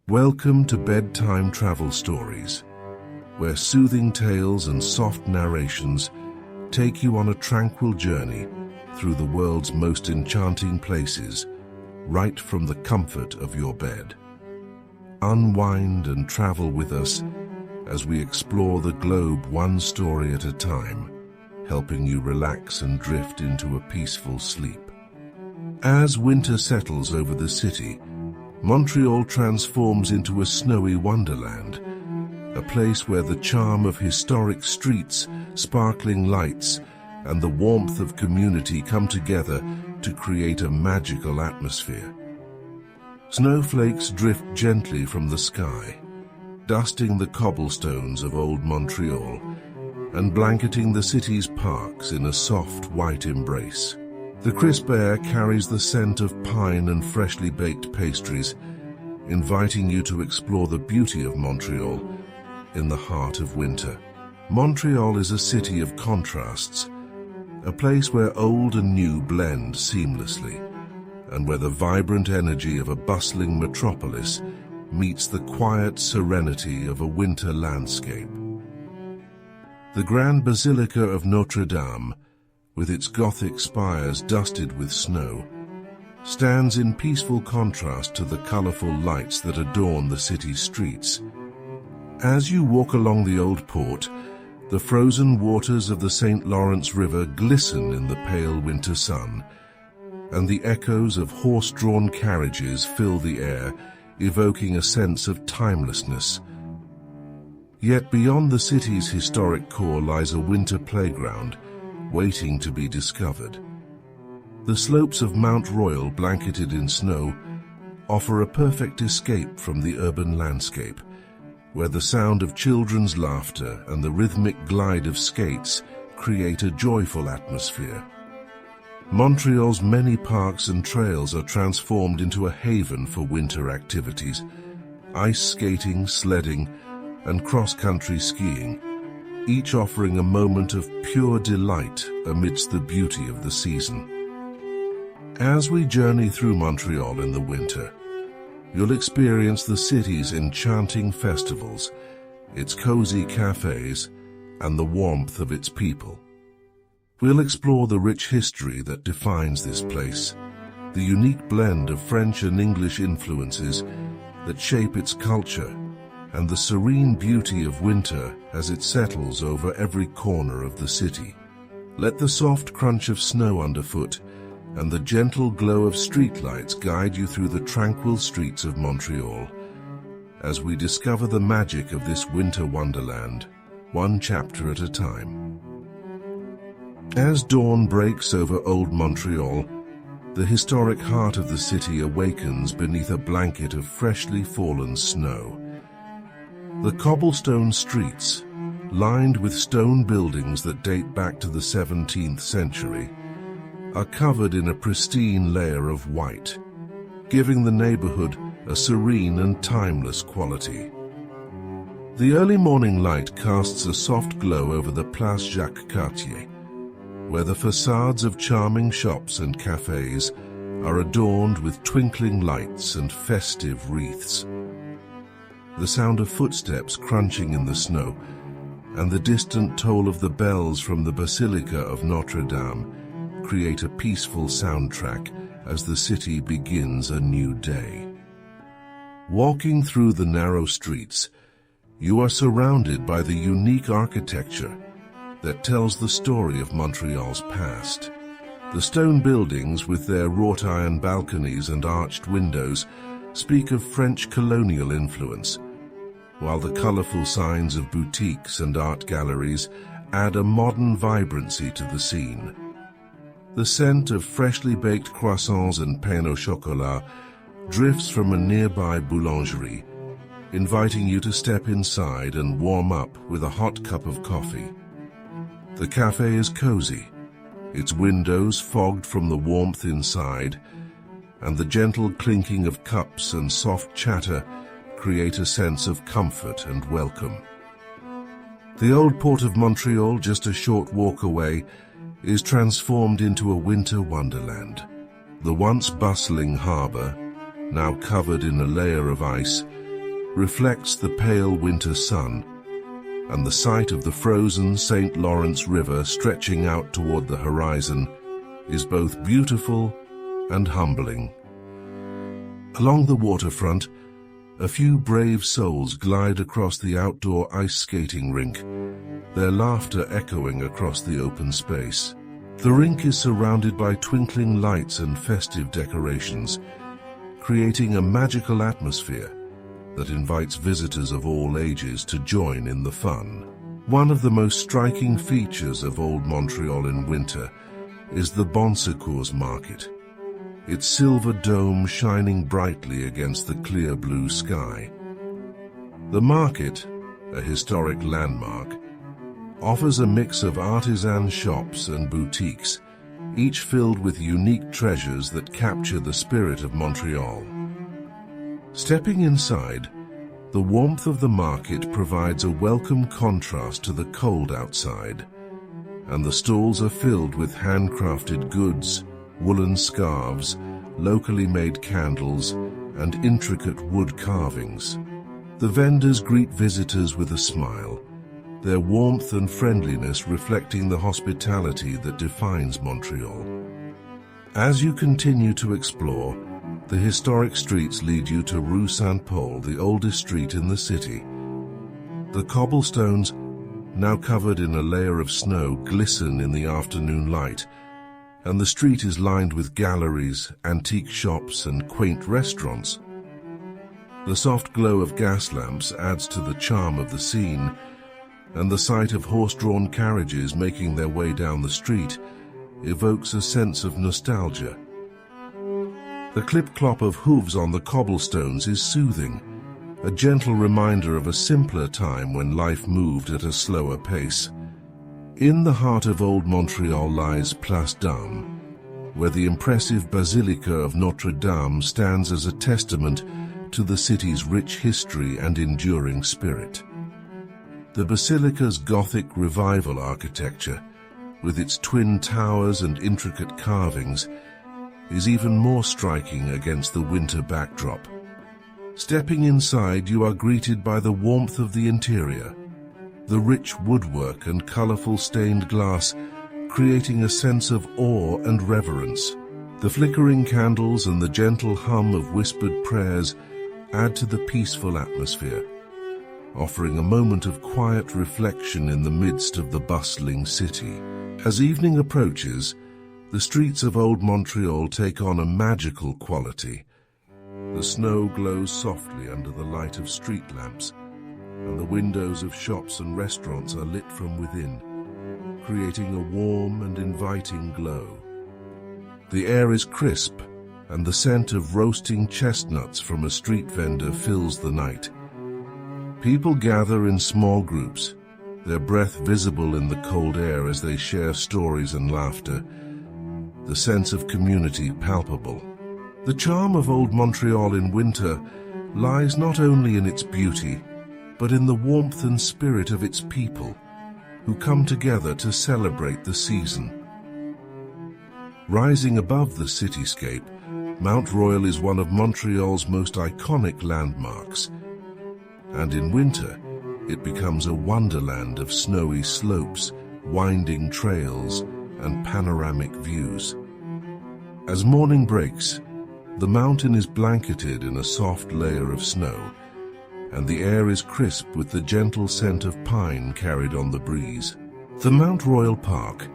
Welcome to Bedtime Travel Stories, where soothing tales and soft narrations take you on a tranquil journey through the world's most enchanting places, right from the comfort of your bed. Unwind and travel with us as we explore the globe one story at a time, helping you relax and drift into a peaceful sleep. As winter settles over the city, Montreal transforms into a snowy wonderland, a place where the charm of historic streets, sparkling lights, and the warmth of community come together to create a magical atmosphere. Snowflakes drift gently from the sky, dusting the cobblestones of old Montreal and blanketing the city's parks in a soft white embrace. The crisp air carries the scent of pine and freshly baked pastries, inviting you to explore the beauty of Montreal in the heart of winter. Montreal is a city of contrasts, a place where old and new blend seamlessly, and where the vibrant energy of a bustling metropolis meets the quiet serenity of a winter landscape. The Grand Basilica of Notre Dame, with its Gothic spires dusted with snow, stands in peaceful contrast to the colorful lights that adorn the city's streets. As you walk along the old port, the frozen waters of the St. Lawrence River glisten in the pale winter sun, and the echoes of horse-drawn carriages fill the air, evoking a sense of timelessness. Yet beyond the city's historic core lies a winter playground, waiting to be discovered. The slopes of Mount Royal, blanketed in snow, offer a perfect escape from the urban landscape, where the sound of children's laughter and the rhythmic glide of skates create a joyful atmosphere. Montreal's many parks and trails are transformed into a haven for winter activities: ice skating, sledding, and cross-country skiing, each offering a moment of pure delight amidst the beauty of the season. As we journey through Montreal in the winter, you'll experience the city's enchanting festivals, its cozy cafes, and the warmth of its people. We'll explore the rich history that defines this place, the unique blend of French and English influences that shape its culture, and the serene beauty of winter as it settles over every corner of the city. Let the soft crunch of snow underfoot and the gentle glow of streetlights guide you through the tranquil streets of Montreal as we discover the magic of this winter wonderland, one chapter at a time. As dawn breaks over old Montreal, the historic heart of the city awakens beneath a blanket of freshly fallen snow. The cobblestone streets, lined with stone buildings that date back to the 17th century, are covered in a pristine layer of white, giving the neighborhood a serene and timeless quality. The early morning light casts a soft glow over the Place Jacques-Cartier, where the facades of charming shops and cafes are adorned with twinkling lights and festive wreaths. The sound of footsteps crunching in the snow and the distant toll of the bells from the Basilica of Notre Dame create a peaceful soundtrack as the city begins a new day. Walking through the narrow streets, you are surrounded by the unique architecture that tells the story of Montreal's past. The stone buildings with their wrought iron balconies and arched windows speak of French colonial influence, while the colorful signs of boutiques and art galleries add a modern vibrancy to the scene. The scent of freshly baked croissants and pain au chocolat drifts from a nearby boulangerie, inviting you to step inside and warm up with a hot cup of coffee. The cafe is cozy, its windows fogged from the warmth inside, and the gentle clinking of cups and soft chatter create a sense of comfort and welcome. The old port of Montreal, just a short walk away, is transformed into a winter wonderland. The once bustling harbor, now covered in a layer of ice, reflects the pale winter sun, and the sight of the frozen St. Lawrence River stretching out toward the horizon is both beautiful and humbling. Along the waterfront, a few brave souls glide across the outdoor ice skating rink, their laughter echoing across the open space. The rink is surrounded by twinkling lights and festive decorations, creating a magical atmosphere that invites visitors of all ages to join in the fun. One of the most striking features of Old Montreal in winter is the Bonsecours Market, its silver dome shining brightly against the clear blue sky. The market, a historic landmark, offers a mix of artisan shops and boutiques, each filled with unique treasures that capture the spirit of Montreal. Stepping inside, the warmth of the market provides a welcome contrast to the cold outside, and the stalls are filled with handcrafted goods, woolen scarves, locally made candles, and intricate wood carvings. The vendors greet visitors with a smile, their warmth and friendliness reflecting the hospitality that defines Montreal. As you continue to explore, the historic streets lead you to Rue Saint-Paul, the oldest street in the city. The cobblestones, now covered in a layer of snow, glisten in the afternoon light, and the street is lined with galleries, antique shops, and quaint restaurants. The soft glow of gas lamps adds to the charm of the scene, and the sight of horse-drawn carriages making their way down the street evokes a sense of nostalgia. The clip-clop of hooves on the cobblestones is soothing, a gentle reminder of a simpler time when life moved at a slower pace. In the heart of Old Montreal lies Place d'Armes, where the impressive Basilica of Notre Dame stands as a testament to the city's rich history and enduring spirit. The Basilica's Gothic Revival architecture, with its twin towers and intricate carvings, is even more striking against the winter backdrop. Stepping inside, you are greeted by the warmth of the interior, the rich woodwork and colorful stained glass creating a sense of awe and reverence. The flickering candles and the gentle hum of whispered prayers add to the peaceful atmosphere, offering a moment of quiet reflection in the midst of the bustling city. As evening approaches, the streets of Old Montreal take on a magical quality. The snow glows softly under the light of street lamps, and the windows of shops and restaurants are lit from within, creating a warm and inviting glow. The air is crisp, and the scent of roasting chestnuts from a street vendor fills the night. People gather in small groups, their breath visible in the cold air as they share stories and laughter, the sense of community palpable. The charm of Old Montreal in winter lies not only in its beauty, but in the warmth and spirit of its people, who come together to celebrate the season. Rising above the cityscape, Mount Royal is one of Montreal's most iconic landmarks, and in winter, it becomes a wonderland of snowy slopes, winding trails, and panoramic views. As morning breaks, the mountain is blanketed in a soft layer of snow, and the air is crisp with the gentle scent of pine carried on the breeze. The Mount Royal Park,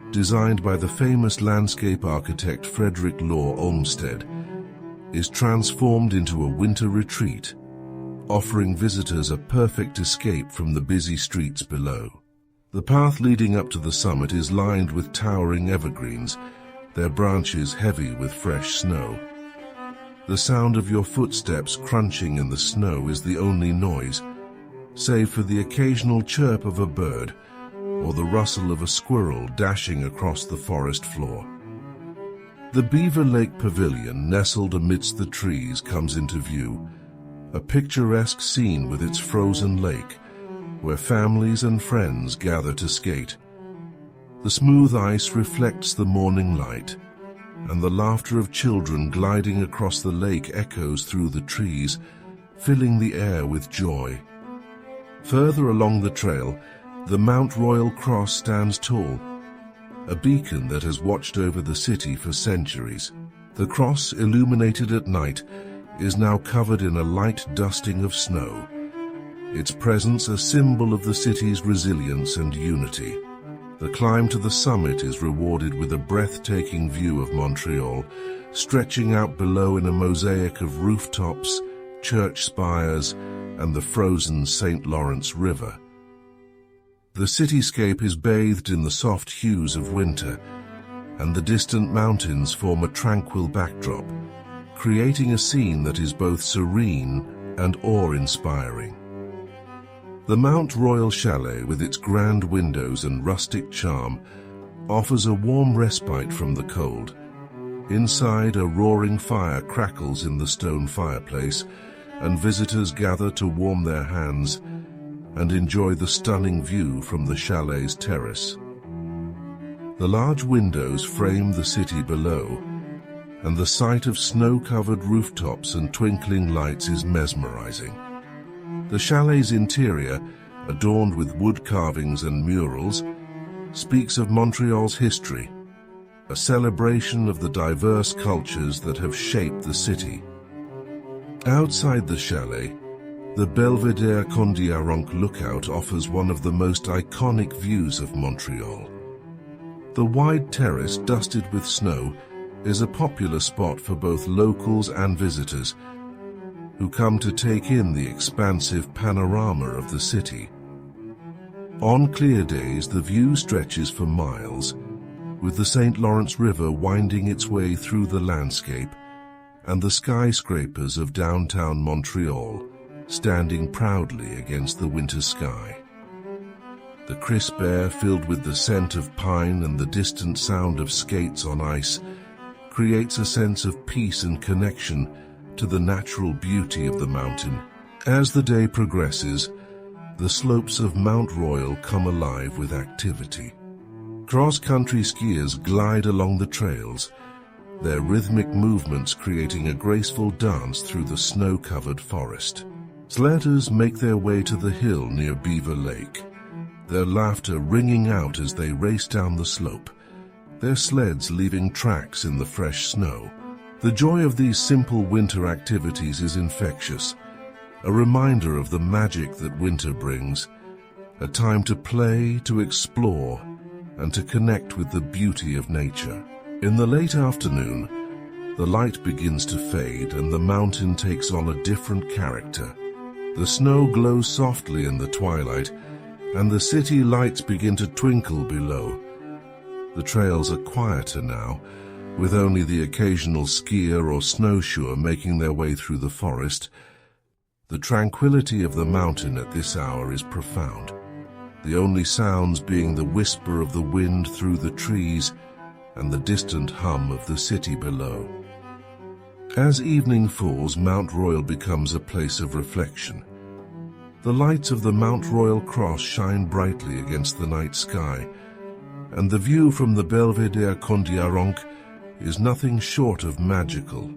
designed by the famous landscape architect Frederick Law Olmsted, is transformed into a winter retreat, offering visitors a perfect escape from the busy streets below. The path leading up to the summit is lined with towering evergreens, their branches heavy with fresh snow. The sound of your footsteps crunching in the snow is the only noise, save for the occasional chirp of a bird or the rustle of a squirrel dashing across the forest floor. The Beaver Lake Pavilion, nestled amidst the trees, comes into view, a picturesque scene with its frozen lake, where families and friends gather to skate. The smooth ice reflects the morning light, and the laughter of children gliding across the lake echoes through the trees, filling the air with joy. Further along the trail, the Mount Royal Cross stands tall, a beacon that has watched over the city for centuries. The cross, illuminated at night, is now covered in a light dusting of snow, its presence a symbol of the city's resilience and unity. The climb to the summit is rewarded with a breathtaking view of Montreal, stretching out below in a mosaic of rooftops, church spires, and the frozen St. Lawrence River. The cityscape is bathed in the soft hues of winter, and the distant mountains form a tranquil backdrop, creating a scene that is both serene and awe-inspiring. The Mount Royal Chalet, with its grand windows and rustic charm, offers a warm respite from the cold. Inside, a roaring fire crackles in the stone fireplace, and visitors gather to warm their hands and enjoy the stunning view from the chalet's terrace. The large windows frame the city below, and the sight of snow-covered rooftops and twinkling lights is mesmerizing. The chalet's interior, adorned with wood carvings and murals, speaks of Montreal's history, a celebration of the diverse cultures that have shaped the city. Outside the chalet, the Belvedere Condiaronk lookout offers one of the most iconic views of Montreal. The wide terrace, dusted with snow, is a popular spot for both locals and visitors who come to take in the expansive panorama of the city. On clear days, the view stretches for miles, with the St. Lawrence River winding its way through the landscape and the skyscrapers of downtown Montreal standing proudly against the winter sky. The crisp air, filled with the scent of pine and the distant sound of skates on ice, creates a sense of peace and connection to the natural beauty of the mountain. As the day progresses, the slopes of Mount Royal come alive with activity. Cross-country skiers glide along the trails, their rhythmic movements creating a graceful dance through the snow-covered forest. Sledders make their way to the hill near Beaver Lake, their laughter ringing out as they race down the slope, their sleds leaving tracks in the fresh snow. The joy of these simple winter activities is infectious, a reminder of the magic that winter brings, a time to play, to explore, and to connect with the beauty of nature. In the late afternoon, the light begins to fade and the mountain takes on a different character. The snow glows softly in the twilight, and the city lights begin to twinkle below. The trails are quieter now, with only the occasional skier or snowshoer making their way through the forest. The tranquility of the mountain at this hour is profound, the only sounds being the whisper of the wind through the trees and the distant hum of the city below. As evening falls, Mount Royal becomes a place of reflection. The lights of the Mount Royal Cross shine brightly against the night sky, and the view from the Belvedere Condiaronk is nothing short of magical,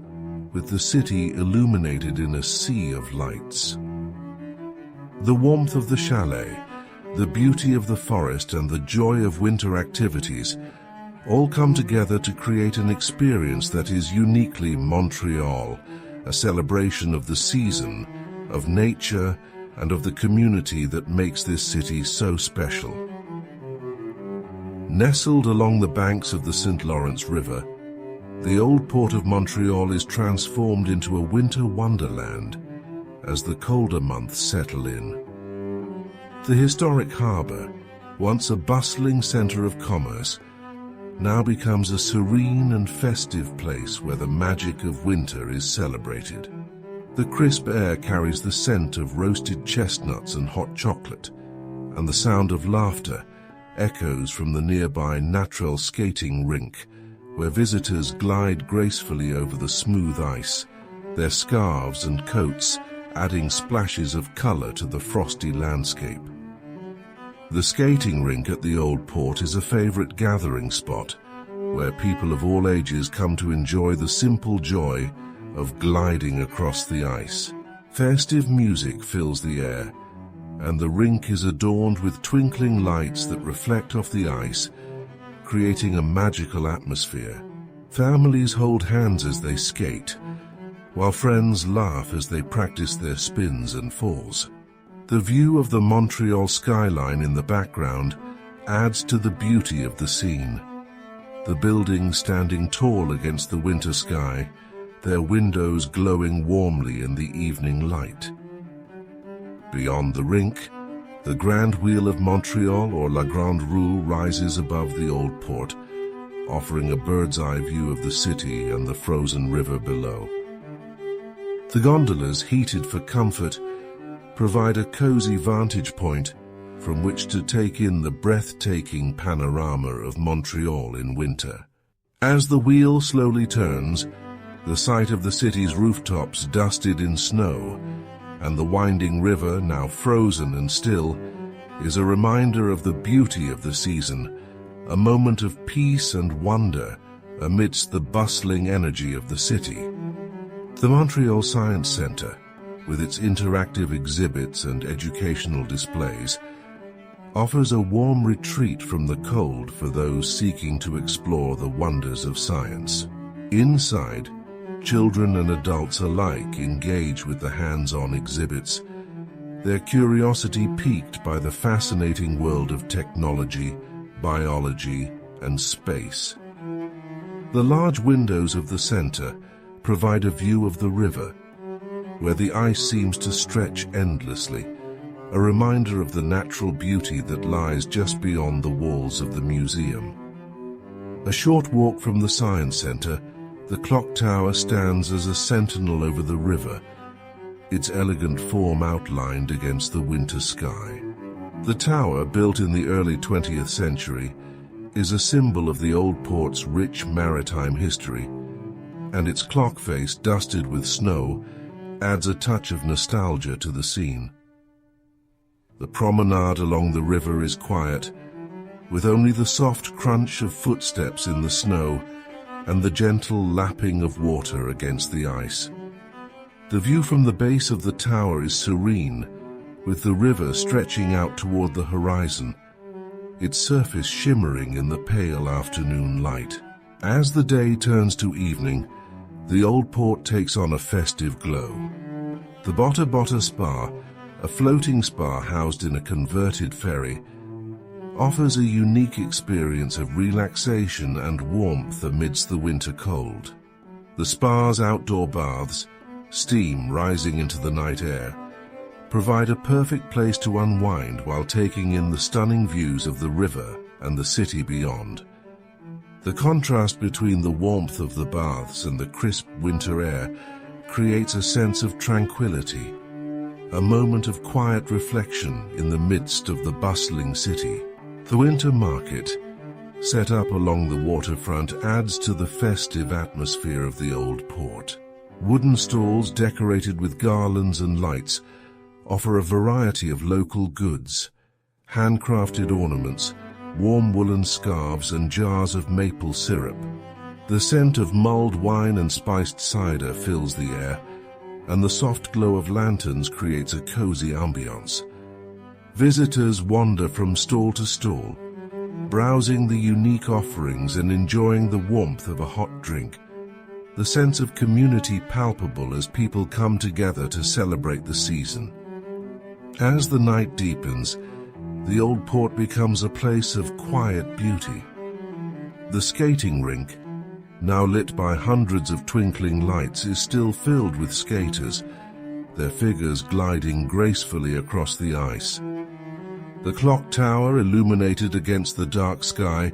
with the city illuminated in a sea of lights. The warmth of the chalet, the beauty of the forest, and the joy of winter activities all come together to create an experience that is uniquely Montreal, a celebration of the season, of nature, and of the community that makes this city so special. Nestled along the banks of the St. Lawrence River, the old port of Montreal is transformed into a winter wonderland as the colder months settle in. The historic harbor, once a bustling center of commerce, now becomes a serene and festive place where the magic of winter is celebrated. The crisp air carries the scent of roasted chestnuts and hot chocolate, and the sound of laughter echoes from the nearby natural skating rink, where visitors glide gracefully over the smooth ice, their scarves and coats adding splashes of color to the frosty landscape. The skating rink at the Old Port is a favorite gathering spot, where people of all ages come to enjoy the simple joy of gliding across the ice. Festive music fills the air, and the rink is adorned with twinkling lights that reflect off the ice, creating a magical atmosphere. Families hold hands as they skate, while friends laugh as they practice their spins and falls. The view of the Montreal skyline in the background adds to the beauty of the scene. The buildings standing tall against the winter sky, their windows glowing warmly in the evening light. Beyond the rink, the Grand Wheel of Montreal, or La Grande Roue, rises above the old port, offering a bird's-eye view of the city and the frozen river below. The gondolas, heated for comfort, provide a cozy vantage point from which to take in the breathtaking panorama of Montreal in winter. As the wheel slowly turns, the sight of the city's rooftops dusted in snow and the winding river, now frozen and still, is a reminder of the beauty of the season, a moment of peace and wonder amidst the bustling energy of the city. The Montreal Science Centre, with its interactive exhibits and educational displays, offers a warm retreat from the cold for those seeking to explore the wonders of science. Inside, children and adults alike engage with the hands-on exhibits, their curiosity piqued by the fascinating world of technology, biology, and space. The large windows of the center provide a view of the river, where the ice seems to stretch endlessly, a reminder of the natural beauty that lies just beyond the walls of the museum. A short walk from the Science Center, the clock tower stands as a sentinel over the river, its elegant form outlined against the winter sky. The tower, built in the early 20th century, is a symbol of the old port's rich maritime history, and its clock face, dusted with snow, adds a touch of nostalgia to the scene. The promenade along the river is quiet, with only the soft crunch of footsteps in the snow and the gentle lapping of water against the ice. The view from the base of the tower is serene, with the river stretching out toward the horizon, its surface shimmering in the pale afternoon light. As the day turns to evening, the old port takes on a festive glow. The Botta Botta Spa, a floating spa housed in a converted ferry, offers a unique experience of relaxation and warmth amidst the winter cold. The spa's outdoor baths, steam rising into the night air, provide a perfect place to unwind while taking in the stunning views of the river and the city beyond. The contrast between the warmth of the baths and the crisp winter air creates a sense of tranquility, a moment of quiet reflection in the midst of the bustling city. The winter market, set up along the waterfront, adds to the festive atmosphere of the old port. Wooden stalls decorated with garlands and lights offer a variety of local goods, handcrafted ornaments, warm woolen scarves, and jars of maple syrup. The scent of mulled wine and spiced cider fills the air, and the soft glow of lanterns creates a cozy ambiance. Visitors wander from stall to stall, browsing the unique offerings and enjoying the warmth of a hot drink, the sense of community palpable as people come together to celebrate the season. As the night deepens, the old port becomes a place of quiet beauty. The skating rink, now lit by hundreds of twinkling lights, is still filled with skaters, their figures gliding gracefully across the ice. The clock tower, illuminated against the dark sky,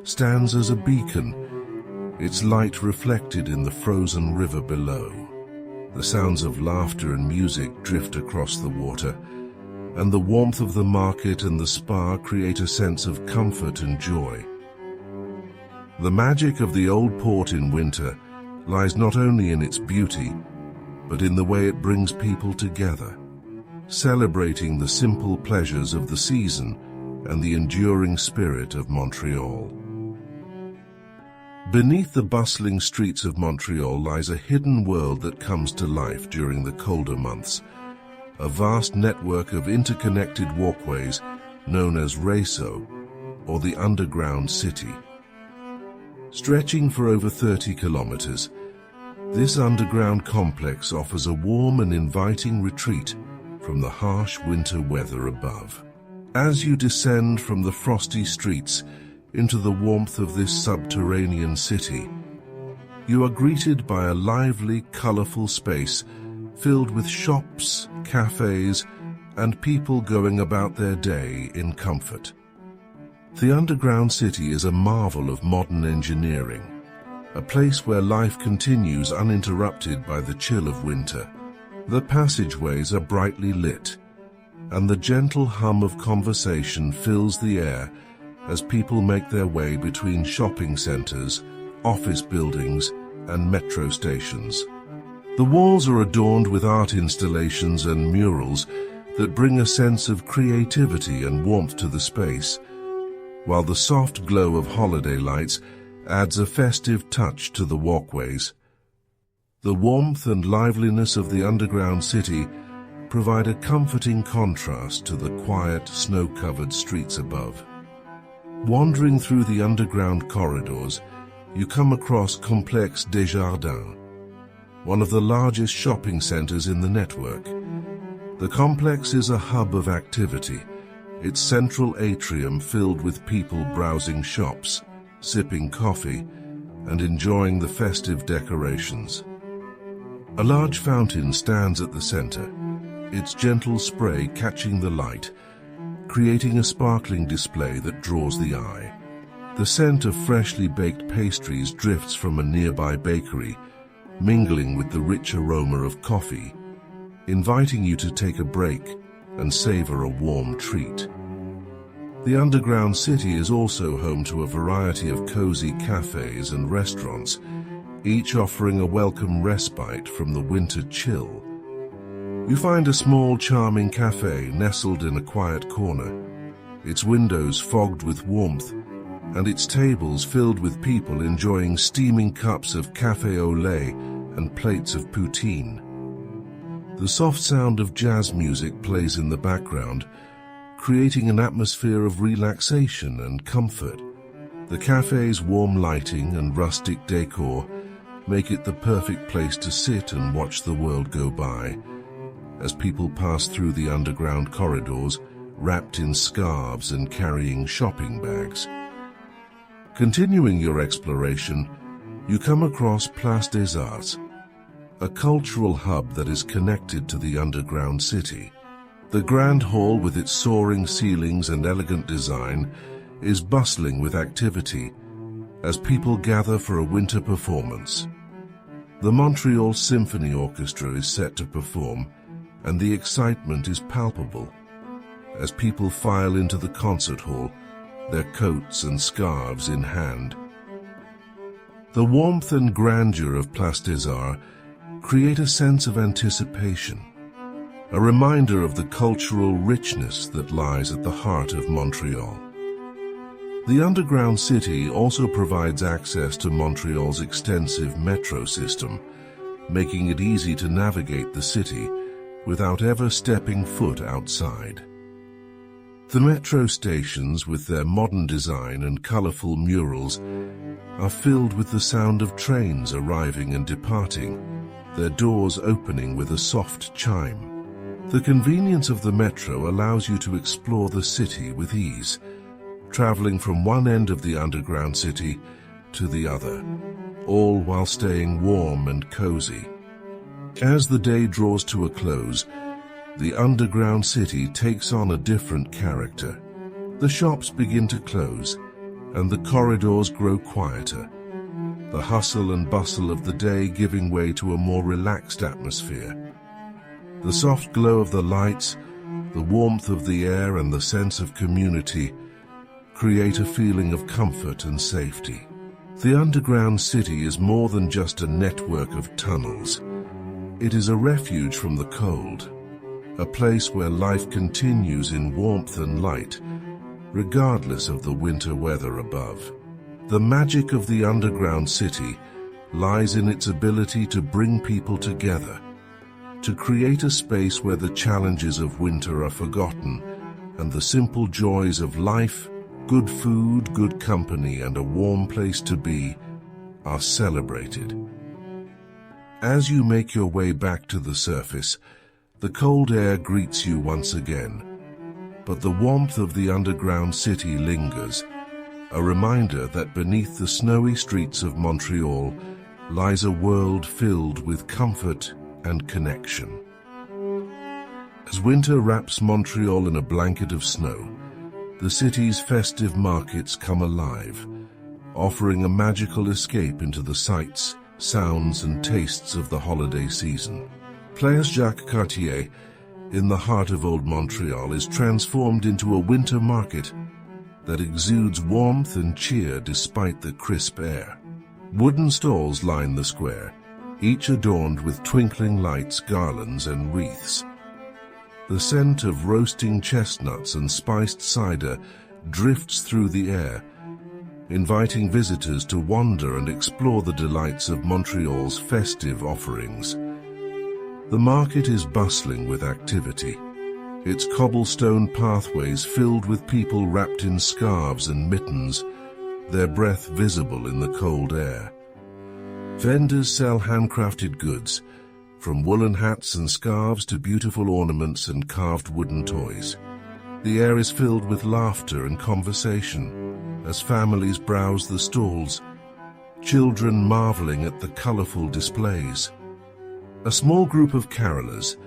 stands as a beacon, its light reflected in the frozen river below. The sounds of laughter and music drift across the water, and the warmth of the market and the spa create a sense of comfort and joy. The magic of the old port in winter lies not only in its beauty, but in the way it brings people together, celebrating the simple pleasures of the season and the enduring spirit of Montreal. Beneath the bustling streets of Montreal lies a hidden world that comes to life during the colder months. A vast network of interconnected walkways known as réseau, or the underground city. Stretching for over 30 kilometers, this underground complex offers a warm and inviting retreat from the harsh winter weather above. As you descend from the frosty streets into the warmth of this subterranean city, you are greeted by a lively, colorful space filled with shops, cafes, and people going about their day in comfort. The underground city is a marvel of modern engineering, a place where life continues uninterrupted by the chill of winter. The passageways are brightly lit, and the gentle hum of conversation fills the air as people make their way between shopping centers, office buildings, and metro stations. The walls are adorned with art installations and murals that bring a sense of creativity and warmth to the space, while the soft glow of holiday lights adds a festive touch to the walkways. The warmth and liveliness of the underground city provide a comforting contrast to the quiet, snow-covered streets above. Wandering through the underground corridors, you come across Complexe Desjardins, one of the largest shopping centers in the network. The complex is a hub of activity, its central atrium filled with people browsing shops, sipping coffee, and enjoying the festive decorations. A large fountain stands at the center, its gentle spray catching the light, creating a sparkling display that draws the eye. The scent of freshly baked pastries drifts from a nearby bakery, mingling with the rich aroma of coffee, inviting you to take a break and savor a warm treat. The underground city is also home to a variety of cozy cafes and restaurants, each offering a welcome respite from the winter chill. You find a small, charming cafe nestled in a quiet corner, its windows fogged with warmth, and its tables filled with people enjoying steaming cups of café au lait and plates of poutine. The soft sound of jazz music plays in the background, creating an atmosphere of relaxation and comfort. The cafe's warm lighting and rustic decor make it the perfect place to sit and watch the world go by, as people pass through the underground corridors, wrapped in scarves and carrying shopping bags. Continuing your exploration, you come across Place des Arts, a cultural hub that is connected to the underground city. The grand hall, with its soaring ceilings and elegant design, is bustling with activity as people gather for a winter performance. The Montreal Symphony Orchestra is set to perform, and the excitement is palpable as people file into the concert hall, their coats and scarves in hand. The warmth and grandeur of Place des Arts create a sense of anticipation, a reminder of the cultural richness that lies at the heart of Montreal. The underground city also provides access to Montreal's extensive metro system, making it easy to navigate the city without ever stepping foot outside. The metro stations, with their modern design and colorful murals, are filled with the sound of trains arriving and departing, their doors opening with a soft chime. The convenience of the metro allows you to explore the city with ease, traveling from one end of the underground city to the other, all while staying warm and cozy. As the day draws to a close, the underground city takes on a different character. The shops begin to close, and the corridors grow quieter, the hustle and bustle of the day giving way to a more relaxed atmosphere. The soft glow of the lights, the warmth of the air, and the sense of community create a feeling of comfort and safety. The underground city is more than just a network of tunnels. It is a refuge from the cold, a place where life continues in warmth and light, regardless of the winter weather above. The magic of the underground city lies in its ability to bring people together, to create a space where the challenges of winter are forgotten and the simple joys of life, good food, good company, and a warm place to be are celebrated. As you make your way back to the surface, the cold air greets you once again, but the warmth of the underground city lingers, a reminder that beneath the snowy streets of Montreal lies a world filled with comfort and connection. As winter wraps Montreal in a blanket of snow, the city's festive markets come alive, offering a magical escape into the sights, sounds, and tastes of the holiday season. Place Jacques-Cartier, in the heart of Old Montreal, is transformed into a winter market that exudes warmth and cheer despite the crisp air. Wooden stalls line the square, each adorned with twinkling lights, garlands, and wreaths. The scent of roasting chestnuts and spiced cider drifts through the air, inviting visitors to wander and explore the delights of Montreal's festive offerings. The market is bustling with activity, its cobblestone pathways filled with people wrapped in scarves and mittens, their breath visible in the cold air. Vendors sell handcrafted goods, from woolen hats and scarves to beautiful ornaments and carved wooden toys. The air is filled with laughter and conversation as families browse the stalls, children marveling at the colorful displays. A small group of carolers,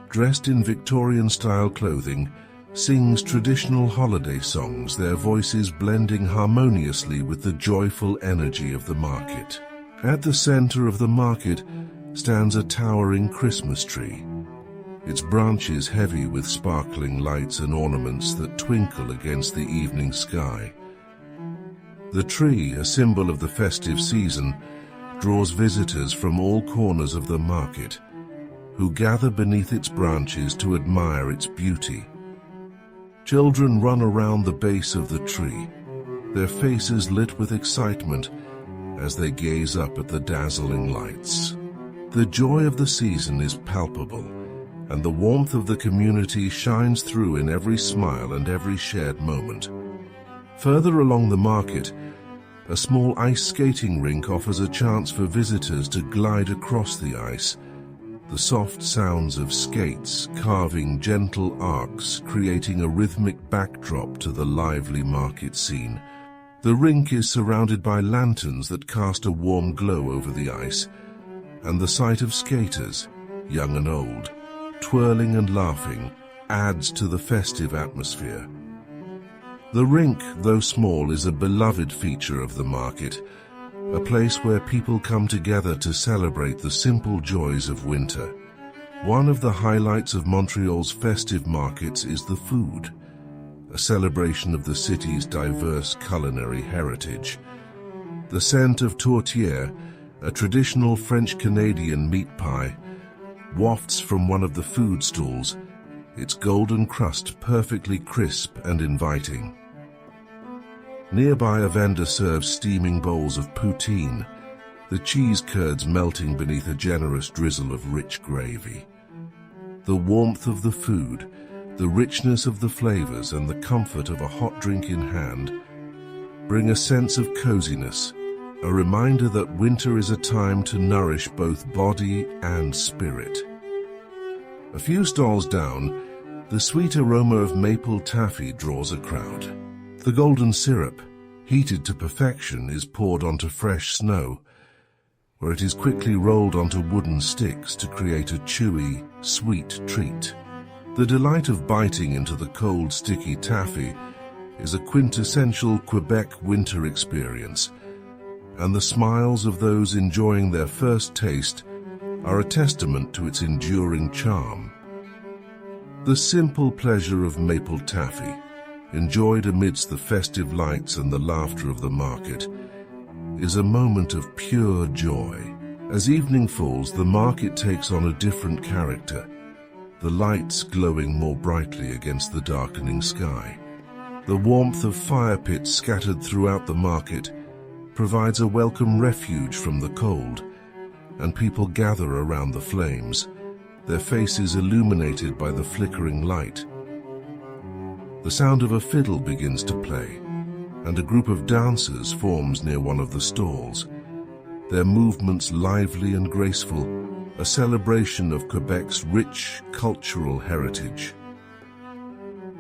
dressed in Victorian-style clothing, sings traditional holiday songs, their voices blending harmoniously with the joyful energy of the market. At the center of the market stands a towering Christmas tree, its branches heavy with sparkling lights and ornaments that twinkle against the evening sky. The tree, a symbol of the festive season, draws visitors from all corners of the market, who gather beneath its branches to admire its beauty. Children run around the base of the tree, their faces lit with excitement as they gaze up at the dazzling lights. The joy of the season is palpable, and the warmth of the community shines through in every smile and every shared moment. Further along the market, a small ice skating rink offers a chance for visitors to glide across the ice, the soft sounds of skates carving gentle arcs, creating a rhythmic backdrop to the lively market scene. The rink is surrounded by lanterns that cast a warm glow over the ice, and the sight of skaters, young and old, twirling and laughing, adds to the festive atmosphere. The rink, though small, is a beloved feature of the market, a place where people come together to celebrate the simple joys of winter. One of the highlights of Montreal's festive markets is the food, a celebration of the city's diverse culinary heritage. The scent of tourtière, a traditional French-Canadian meat pie, wafts from one of the food stalls, its golden crust perfectly crisp and inviting. Nearby, a vendor serves steaming bowls of poutine, the cheese curds melting beneath a generous drizzle of rich gravy. The warmth of the food, the richness of the flavors, and the comfort of a hot drink in hand bring a sense of coziness, a reminder that winter is a time to nourish both body and spirit. A few stalls down, the sweet aroma of maple taffy draws a crowd. The golden syrup, heated to perfection, is poured onto fresh snow, where it is quickly rolled onto wooden sticks to create a chewy, sweet treat. The delight of biting into the cold, sticky taffy is a quintessential Quebec winter experience, and the smiles of those enjoying their first taste are a testament to its enduring charm. The simple pleasure of maple taffy, enjoyed amidst the festive lights and the laughter of the market, is a moment of pure joy. As evening falls, the market takes on a different character, the lights glowing more brightly against the darkening sky. The warmth of fire pits scattered throughout the market provides a welcome refuge from the cold, and people gather around the flames, their faces illuminated by the flickering light. The sound of a fiddle begins to play, and a group of dancers forms near one of the stalls, their movements lively and graceful, a celebration of Quebec's rich cultural heritage.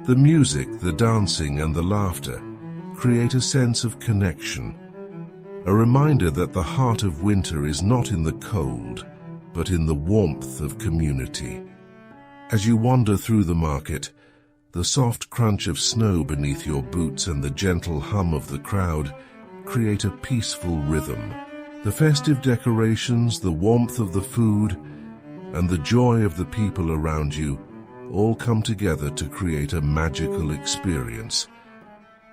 The music, the dancing, and the laughter create a sense of connection, a reminder that the heart of winter is not in the cold, but in the warmth of community. As you wander through the market, the soft crunch of snow beneath your boots and the gentle hum of the crowd create a peaceful rhythm. The festive decorations, the warmth of the food, and the joy of the people around you all come together to create a magical experience,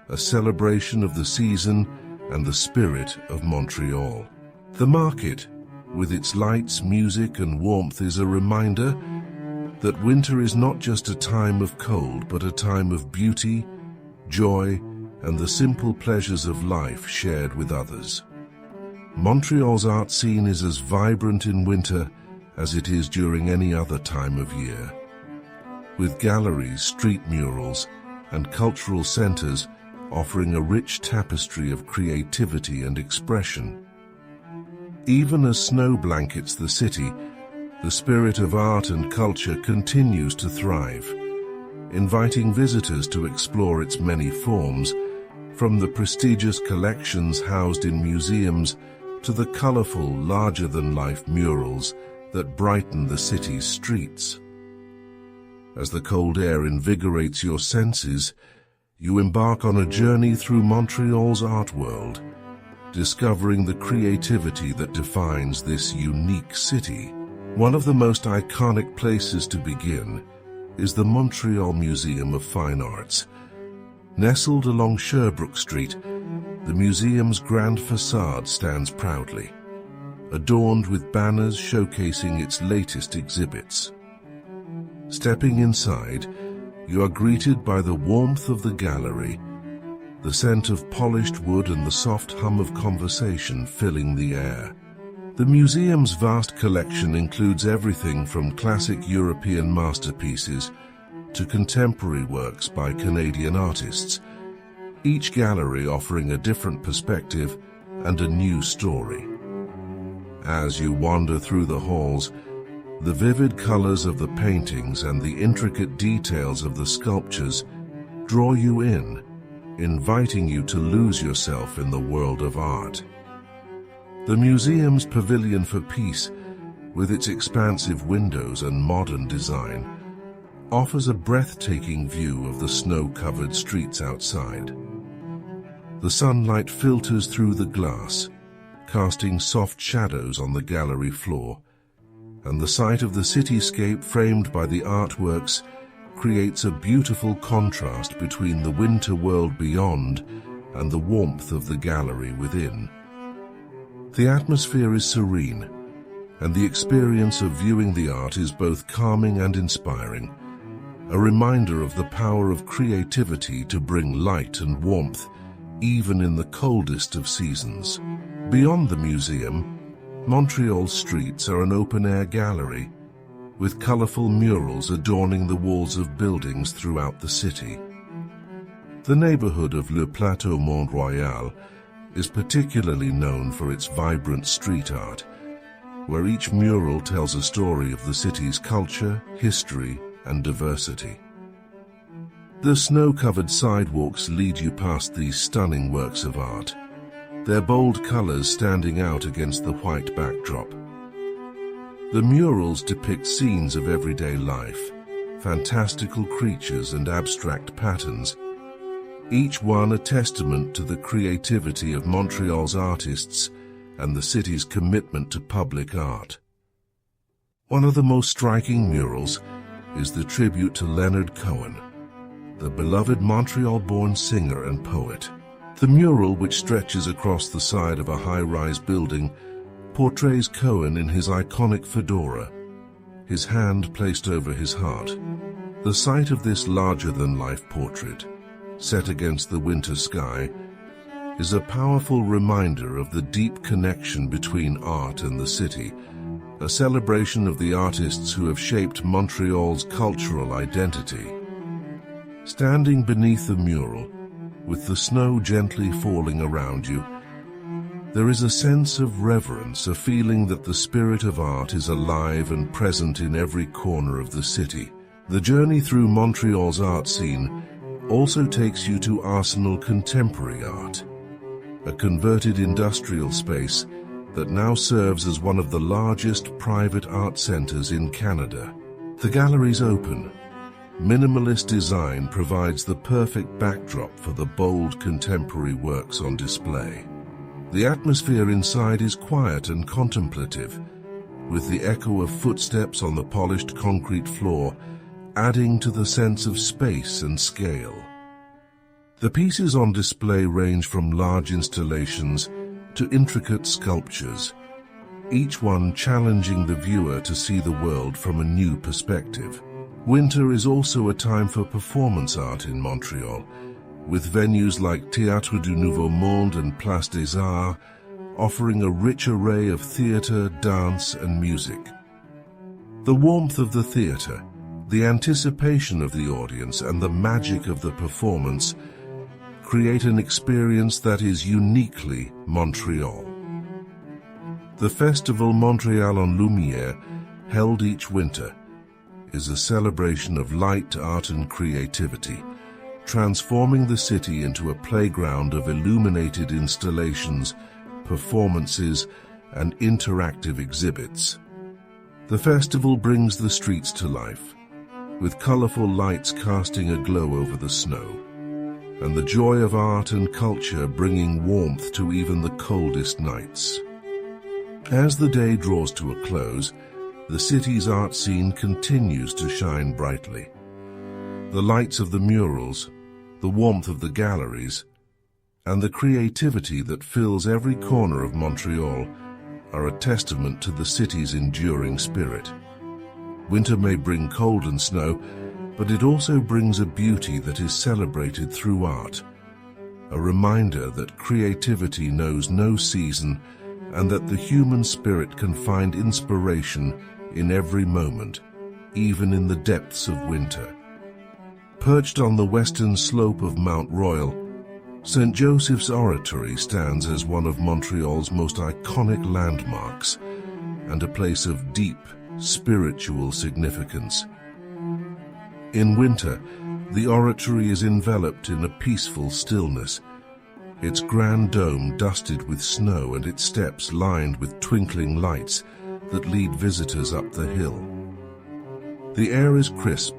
a celebration of the season and the spirit of Montreal. The market, with its lights, music, and warmth, is a reminder that winter is not just a time of cold, but a time of beauty, joy, and the simple pleasures of life shared with others. Montreal's art scene is as vibrant in winter as it is during any other time of year. With galleries, street murals, and cultural centers offering a rich tapestry of creativity and expression. Even as snow blankets the city, the spirit of art and culture continues to thrive, inviting visitors to explore its many forms, from the prestigious collections housed in museums to the colorful, larger-than-life murals that brighten the city's streets. As the cold air invigorates your senses, you embark on a journey through Montreal's art world, discovering the creativity that defines this unique city. One of the most iconic places to begin is the Montreal Museum of Fine Arts. Nestled along Sherbrooke Street, the museum's grand facade stands proudly, adorned with banners showcasing its latest exhibits. Stepping inside, you are greeted by the warmth of the gallery, the scent of polished wood and the soft hum of conversation filling the air. The museum's vast collection includes everything from classic European masterpieces to contemporary works by Canadian artists, each gallery offering a different perspective and a new story. As you wander through the halls, the vivid colors of the paintings and the intricate details of the sculptures draw you in, inviting you to lose yourself in the world of art. The museum's Pavilion for Peace, with its expansive windows and modern design, offers a breathtaking view of the snow-covered streets outside. The sunlight filters through the glass, casting soft shadows on the gallery floor, and the sight of the cityscape framed by the artworks creates a beautiful contrast between the winter world beyond and the warmth of the gallery within. The atmosphere is serene, and the experience of viewing the art is both calming and inspiring, a reminder of the power of creativity to bring light and warmth even in the coldest of seasons. Beyond the museum, Montreal's streets are an open-air gallery, with colorful murals adorning the walls of buildings throughout the city. The neighborhood of Le Plateau Mont-Royal is particularly known for its vibrant street art, where each mural tells a story of the city's culture, history, and diversity. The snow-covered sidewalks lead you past these stunning works of art, their bold colors standing out against the white backdrop. The murals depict scenes of everyday life, fantastical creatures and abstract patterns, each one a testament to the creativity of Montreal's artists and the city's commitment to public art. One of the most striking murals is the tribute to Leonard Cohen, the beloved Montreal-born singer and poet. The mural, which stretches across the side of a high-rise building, portrays Cohen in his iconic fedora, his hand placed over his heart. The sight of this larger-than-life portrait, set against the winter sky, is a powerful reminder of the deep connection between art and the city, a celebration of the artists who have shaped Montreal's cultural identity. Standing beneath the mural, with the snow gently falling around you, there is a sense of reverence, a feeling that the spirit of art is alive and present in every corner of the city. The journey through Montreal's art scene also takes you to Arsenal Contemporary Art, a converted industrial space that now serves as one of the largest private art centers in Canada. The gallery's open, minimalist design provides the perfect backdrop for the bold contemporary works on display. The atmosphere inside is quiet and contemplative, with the echo of footsteps on the polished concrete floor adding to the sense of space and scale. The pieces on display range from large installations to intricate sculptures, each one challenging the viewer to see the world from a new perspective. Winter is also a time for performance art in Montreal, with venues like Théâtre du Nouveau Monde and Place des Arts offering a rich array of theatre, dance, and music. The warmth of the theatre, the anticipation of the audience, and the magic of the performance create an experience that is uniquely Montreal. The Festival Montréal en Lumière, held each winter, is a celebration of light, art, and creativity, transforming the city into a playground of illuminated installations, performances, and interactive exhibits. The festival brings the streets to life, with colorful lights casting a glow over the snow, and the joy of art and culture bringing warmth to even the coldest nights. As the day draws to a close, the city's art scene continues to shine brightly. The lights of the murals, the warmth of the galleries, and the creativity that fills every corner of Montreal are a testament to the city's enduring spirit. Winter may bring cold and snow, but it also brings a beauty that is celebrated through art, a reminder that creativity knows no season and that the human spirit can find inspiration in every moment, even in the depths of winter. Perched on the western slope of Mount Royal, St. Joseph's Oratory stands as one of Montreal's most iconic landmarks and a place of deep, spiritual significance. In winter, the Oratory is enveloped in a peaceful stillness, its grand dome dusted with snow and its steps lined with twinkling lights that lead visitors up the hill. The air is crisp,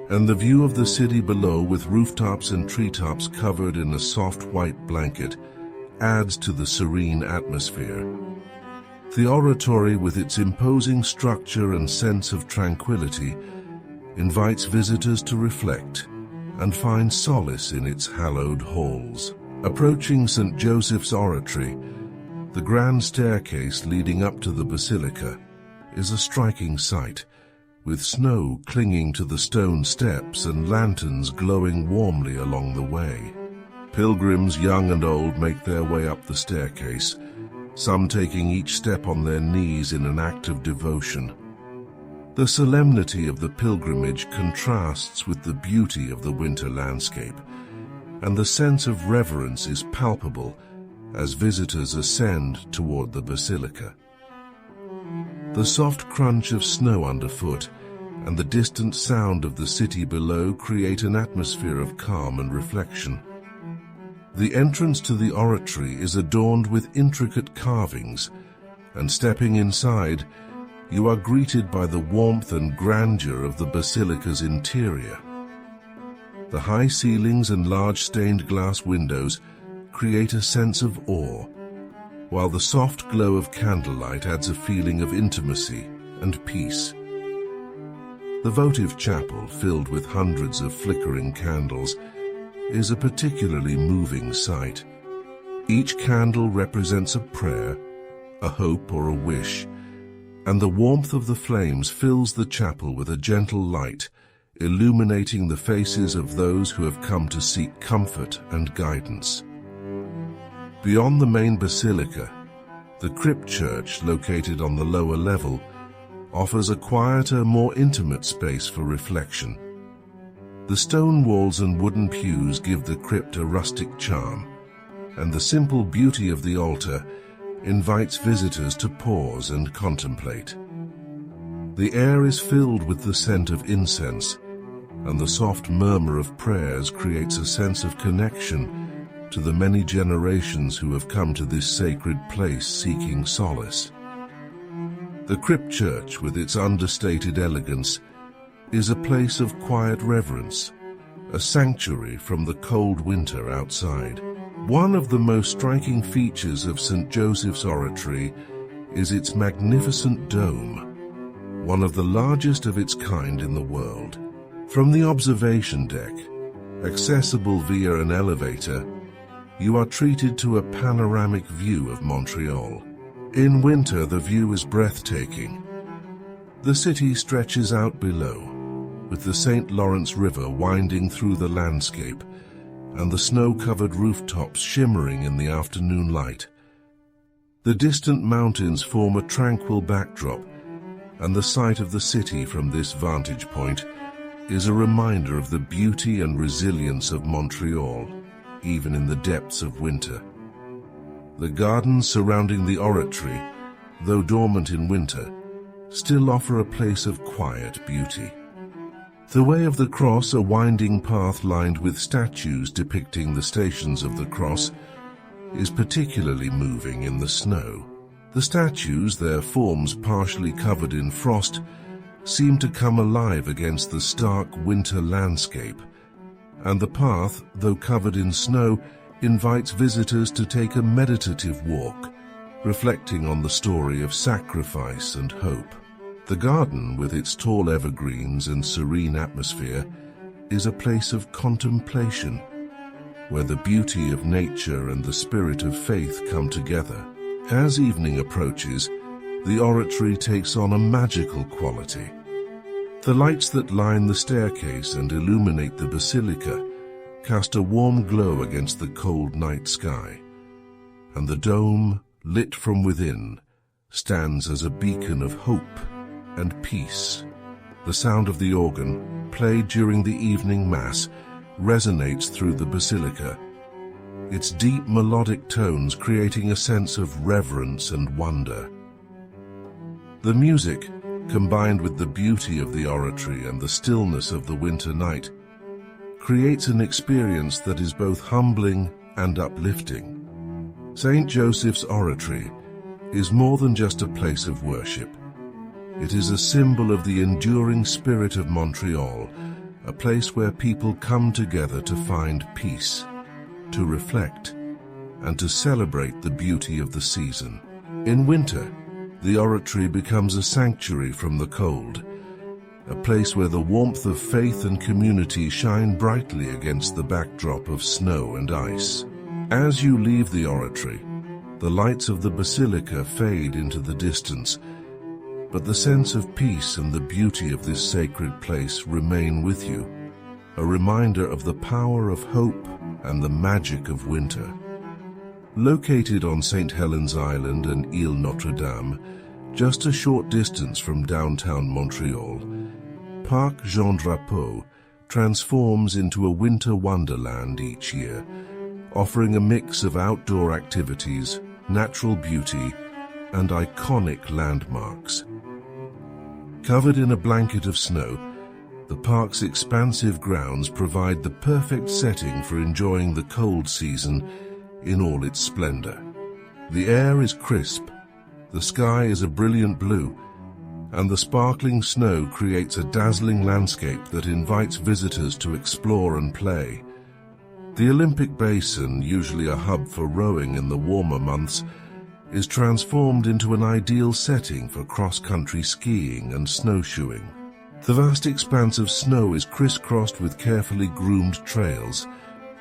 and the view of the city below, with rooftops and treetops covered in a soft white blanket, adds to the serene atmosphere. The Oratory, with its imposing structure and sense of tranquility, invites visitors to reflect and find solace in its hallowed halls. Approaching St. Joseph's Oratory, the grand staircase leading up to the basilica is a striking sight, with snow clinging to the stone steps and lanterns glowing warmly along the way. Pilgrims, young and old, make their way up the staircase, some taking each step on their knees in an act of devotion. The solemnity of the pilgrimage contrasts with the beauty of the winter landscape, and the sense of reverence is palpable as visitors ascend toward the basilica. The soft crunch of snow underfoot and the distant sound of the city below create an atmosphere of calm and reflection. The entrance to the oratory is adorned with intricate carvings, and stepping inside, you are greeted by the warmth and grandeur of the basilica's interior. The high ceilings and large stained glass windows create a sense of awe, while the soft glow of candlelight adds a feeling of intimacy and peace. The votive chapel, filled with hundreds of flickering candles, is a particularly moving sight. Each candle represents a prayer, a hope, or a wish, and the warmth of the flames fills the chapel with a gentle light, illuminating the faces of those who have come to seek comfort and guidance. Beyond the main basilica, the crypt church, located on the lower level, offers a quieter, more intimate space for reflection. The stone walls and wooden pews give the crypt a rustic charm, and the simple beauty of the altar invites visitors to pause and contemplate. The air is filled with the scent of incense, and the soft murmur of prayers creates a sense of connection to the many generations who have come to this sacred place seeking solace. The crypt church, with its understated elegance, is a place of quiet reverence, a sanctuary from the cold winter outside. One of the most striking features of St. Joseph's Oratory is its magnificent dome, one of the largest of its kind in the world. From the observation deck, accessible via an elevator, you are treated to a panoramic view of Montreal. In winter, the view is breathtaking. The city stretches out below, with the St. Lawrence River winding through the landscape and the snow-covered rooftops shimmering in the afternoon light. The distant mountains form a tranquil backdrop, and the sight of the city from this vantage point is a reminder of the beauty and resilience of Montreal, even in the depths of winter. The gardens surrounding the Oratory, though dormant in winter, still offer a place of quiet beauty. The Way of the Cross, a winding path lined with statues depicting the stations of the cross, is particularly moving in the snow. The statues, their forms partially covered in frost, seem to come alive against the stark winter landscape, and the path, though covered in snow, invites visitors to take a meditative walk, reflecting on the story of sacrifice and hope. The garden, with its tall evergreens and serene atmosphere, is a place of contemplation, where the beauty of nature and the spirit of faith come together. As evening approaches, the Oratory takes on a magical quality. The lights that line the staircase and illuminate the basilica cast a warm glow against the cold night sky, and the dome, lit from within, stands as a beacon of hope and peace. The sound of the organ, played during the evening mass, resonates through the basilica, its deep melodic tones creating a sense of reverence and wonder. The music, combined with the beauty of the Oratory and the stillness of the winter night, creates an experience that is both humbling and uplifting. St. Joseph's Oratory is more than just a place of worship. It is a symbol of the enduring spirit of Montreal, a place where people come together to find peace, to reflect, and to celebrate the beauty of the season. In winter, the Oratory becomes a sanctuary from the cold, a place where the warmth of faith and community shine brightly against the backdrop of snow and ice. As you leave the Oratory, the lights of the basilica fade into the distance, but the sense of peace and the beauty of this sacred place remain with you, a reminder of the power of hope and the magic of winter. Located on St. Helens Island and Île Notre Dame, just a short distance from downtown Montreal, Parc Jean-Drapeau transforms into a winter wonderland each year, offering a mix of outdoor activities, natural beauty, and iconic landmarks. Covered in a blanket of snow, the park's expansive grounds provide the perfect setting for enjoying the cold season in all its splendor. The air is crisp, the sky is a brilliant blue, and the sparkling snow creates a dazzling landscape that invites visitors to explore and play. The Olympic Basin, usually a hub for rowing in the warmer months, is transformed into an ideal setting for cross-country skiing and snowshoeing. The vast expanse of snow is crisscrossed with carefully groomed trails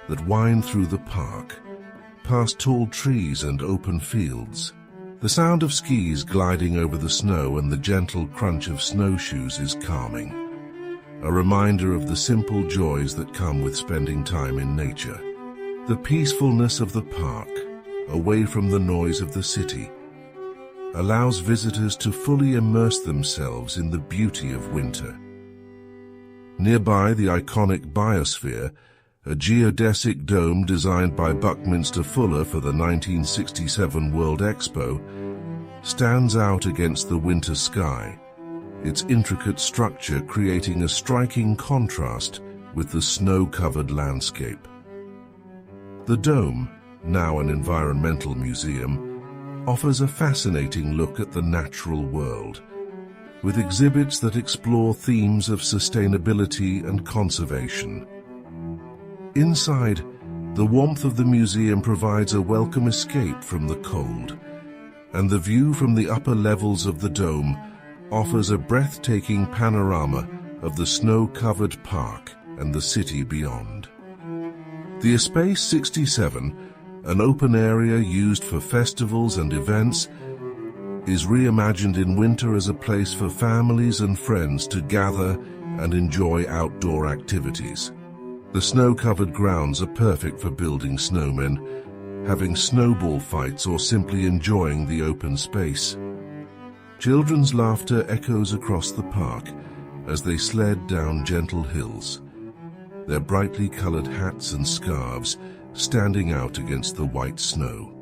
that wind through the park, past tall trees and open fields. The sound of skis gliding over the snow and the gentle crunch of snowshoes is calming, a reminder of the simple joys that come with spending time in nature. The peacefulness of the park, away from the noise of the city, allows visitors to fully immerse themselves in the beauty of winter. Nearby the iconic biosphere, a geodesic dome designed by Buckminster Fuller for the 1967 World Expo, stands out against the winter sky, its intricate structure creating a striking contrast with the snow-covered landscape. The dome, now an environmental museum, offers a fascinating look at the natural world, with exhibits that explore themes of sustainability and conservation. Inside, the warmth of the museum provides a welcome escape from the cold, and the view from the upper levels of the dome offers a breathtaking panorama of the snow-covered park and the city beyond. The Espace 67, an open area used for festivals and events, is reimagined in winter as a place for families and friends to gather and enjoy outdoor activities. The snow-covered grounds are perfect for building snowmen, having snowball fights, or simply enjoying the open space. Children's laughter echoes across the park as they sled down gentle hills, their brightly colored hats and scarves standing out against the white snow.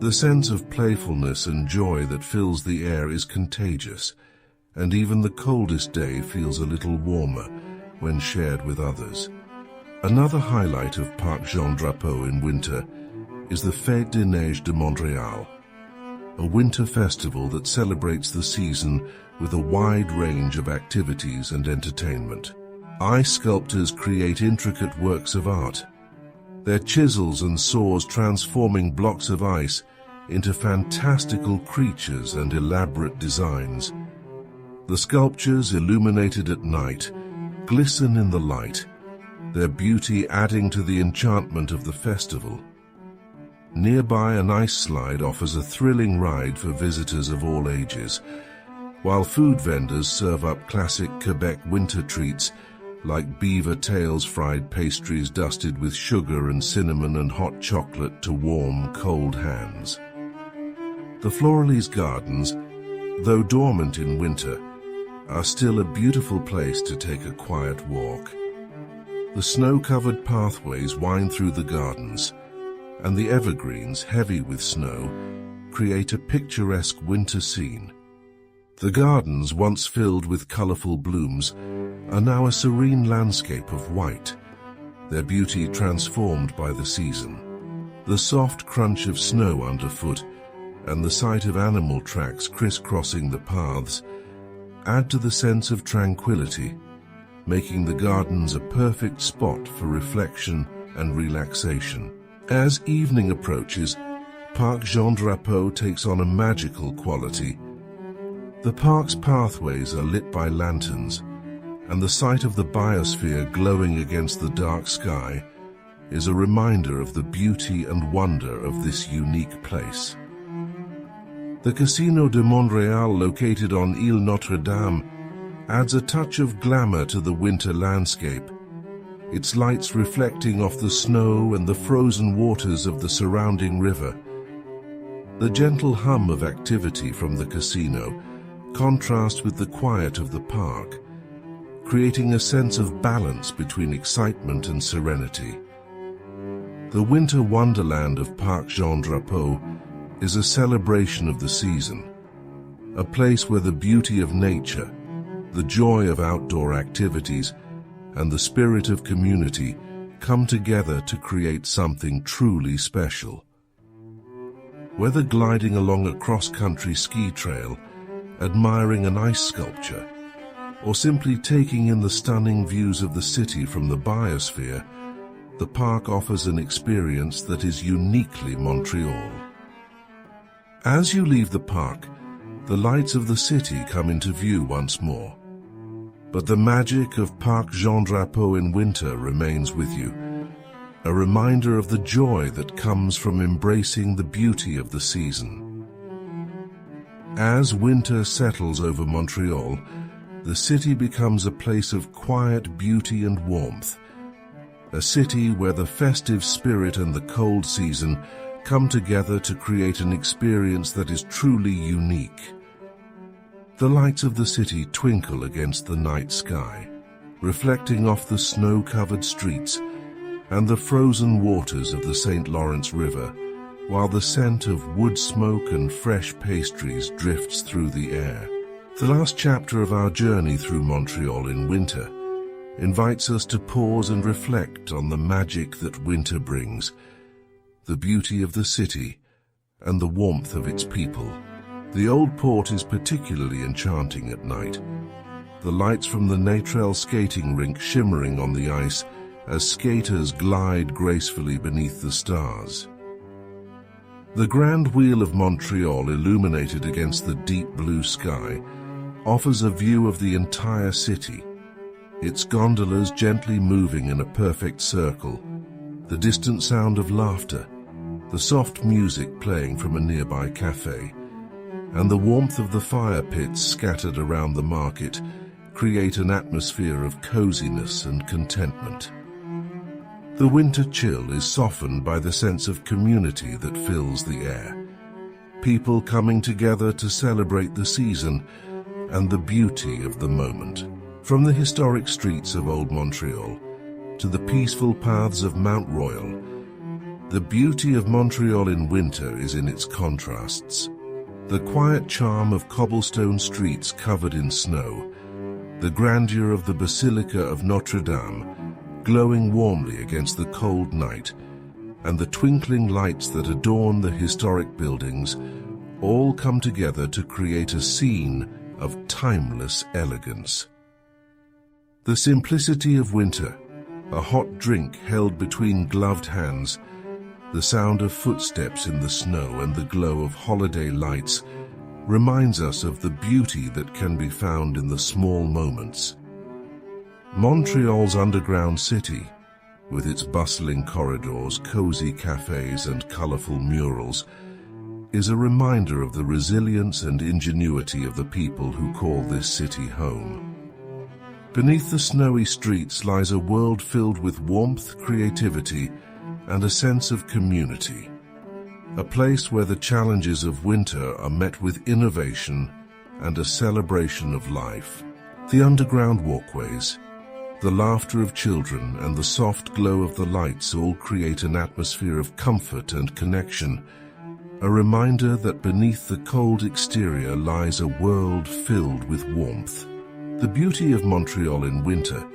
The sense of playfulness and joy that fills the air is contagious, and even the coldest day feels a little warmer when shared with others. Another highlight of Parc Jean-Drapeau in winter is the Fête des Neiges de Montréal, a winter festival that celebrates the season with a wide range of activities and entertainment. Ice sculptors create intricate works of art, their chisels and saws transforming blocks of ice into fantastical creatures and elaborate designs. The sculptures, illuminated at night, glisten in the light, their beauty adding to the enchantment of the festival. Nearby, an ice slide offers a thrilling ride for visitors of all ages, while food vendors serve up classic Quebec winter treats like beaver tails fried pastries dusted with sugar and cinnamon and hot chocolate to warm, cold hands. The Floralise Gardens, though dormant in winter, are still a beautiful place to take a quiet walk. The snow-covered pathways wind through the gardens, and the evergreens, heavy with snow, create a picturesque winter scene. The gardens, once filled with colorful blooms, are now a serene landscape of white, their beauty transformed by the season. The soft crunch of snow underfoot and the sight of animal tracks crisscrossing the paths add to the sense of tranquility, making the gardens a perfect spot for reflection and relaxation. As evening approaches, Parc Jean-Drapeau takes on a magical quality. The park's pathways are lit by lanterns, and the sight of the biosphere glowing against the dark sky is a reminder of the beauty and wonder of this unique place. The Casino de Montréal, located on Ile Notre-Dame, adds a touch of glamour to the winter landscape, its lights reflecting off the snow and the frozen waters of the surrounding river. The gentle hum of activity from the casino contrasts with the quiet of the park, creating a sense of balance between excitement and serenity. The winter wonderland of Parc Jean-Drapeau is a celebration of the season, a place where the beauty of nature, the joy of outdoor activities, and the spirit of community come together to create something truly special. Whether gliding along a cross-country ski trail, admiring an ice sculpture, or simply taking in the stunning views of the city from the biosphere, the park offers an experience that is uniquely Montreal. As you leave the park, the lights of the city come into view once more. But the magic of Parc Jean-Drapeau in winter remains with you, a reminder of the joy that comes from embracing the beauty of the season. As winter settles over Montreal, the city becomes a place of quiet beauty and warmth, a city where the festive spirit and the cold season come together to create an experience that is truly unique. The lights of the city twinkle against the night sky, reflecting off the snow-covered streets and the frozen waters of the St. Lawrence River, while the scent of wood smoke and fresh pastries drifts through the air. The last chapter of our journey through Montreal in winter invites us to pause and reflect on the magic that winter brings, the beauty of the city, and the warmth of its people. The old port is particularly enchanting at night, the lights from the Natrel skating rink shimmering on the ice as skaters glide gracefully beneath the stars. The Grand Wheel of Montreal, illuminated against the deep blue sky, offers a view of the entire city, its gondolas gently moving in a perfect circle, the distant sound of laughter, the soft music playing from a nearby cafe, and the warmth of the fire pits scattered around the market create an atmosphere of coziness and contentment. The winter chill is softened by the sense of community that fills the air, people coming together to celebrate the season and the beauty of the moment. From the historic streets of Old Montreal to the peaceful paths of Mount Royal, the beauty of Montreal in winter is in its contrasts. The quiet charm of cobblestone streets covered in snow, the grandeur of the Basilica of Notre Dame glowing warmly against the cold night, and the twinkling lights that adorn the historic buildings all come together to create a scene of timeless elegance. The simplicity of winter, a hot drink held between gloved hands, the sound of footsteps in the snow and the glow of holiday lights reminds us of the beauty that can be found in the small moments. Montreal's underground city, with its bustling corridors, cozy cafes and colorful murals, is a reminder of the resilience and ingenuity of the people who call this city home. Beneath the snowy streets lies a world filled with warmth, creativity, and a sense of community. A place where the challenges of winter are met with innovation and a celebration of life. The underground walkways, the laughter of children, and the soft glow of the lights all create an atmosphere of comfort and connection, a reminder that beneath the cold exterior lies a world filled with warmth. The beauty of Montreal in winter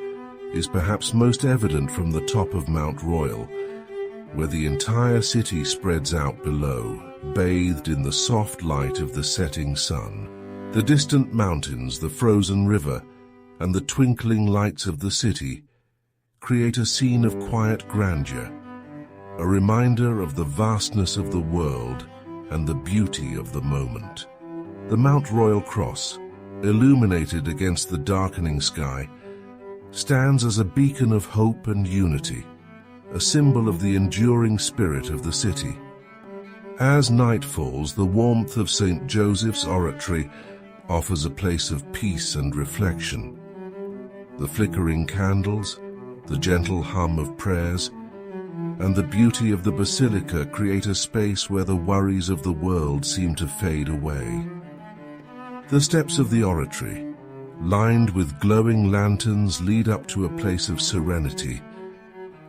is perhaps most evident from the top of Mount Royal, where the entire city spreads out below, bathed in the soft light of the setting sun. The distant mountains, the frozen river, and the twinkling lights of the city create a scene of quiet grandeur, a reminder of the vastness of the world and the beauty of the moment. The Mount Royal Cross, illuminated against the darkening sky, stands as a beacon of hope and unity, a symbol of the enduring spirit of the city. As night falls, the warmth of St. Joseph's Oratory offers a place of peace and reflection. The flickering candles, the gentle hum of prayers, and the beauty of the Basilica create a space where the worries of the world seem to fade away. The steps of the Oratory, lined with glowing lanterns, lead up to a place of serenity,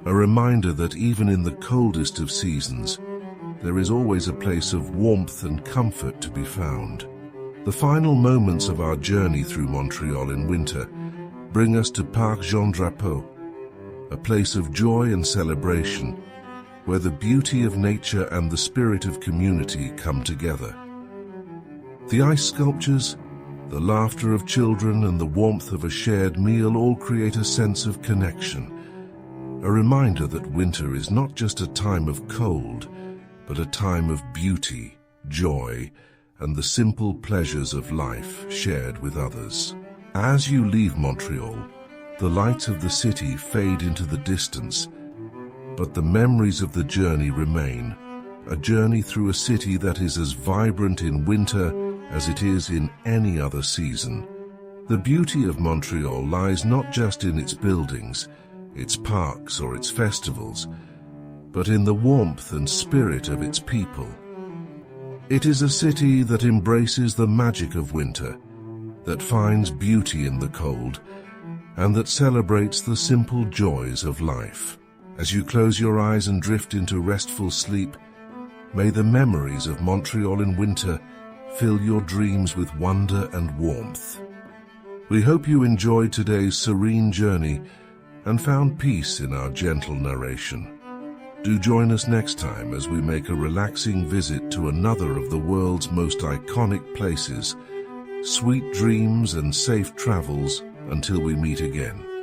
a reminder that even in the coldest of seasons, there is always a place of warmth and comfort to be found. The final moments of our journey through Montreal in winter bring us to Parc Jean-Drapeau, a place of joy and celebration, where the beauty of nature and the spirit of community come together. The ice sculptures, the laughter of children, and the warmth of a shared meal all create a sense of connection, a reminder that winter is not just a time of cold, but a time of beauty, joy, and the simple pleasures of life shared with others. As you leave Montreal, the lights of the city fade into the distance, but the memories of the journey remain, a journey through a city that is as vibrant in winter as it is in any other season. The beauty of Montreal lies not just in its buildings, its parks, or its festivals, but in the warmth and spirit of its people. It is a city that embraces the magic of winter, that finds beauty in the cold, and that celebrates the simple joys of life. As you close your eyes and drift into restful sleep, may the memories of Montreal in winter fill your dreams with wonder and warmth. We hope you enjoyed today's serene journey and found peace in our gentle narration. Do join us next time as we make a relaxing visit to another of the world's most iconic places. Sweet dreams and safe travels until we meet again.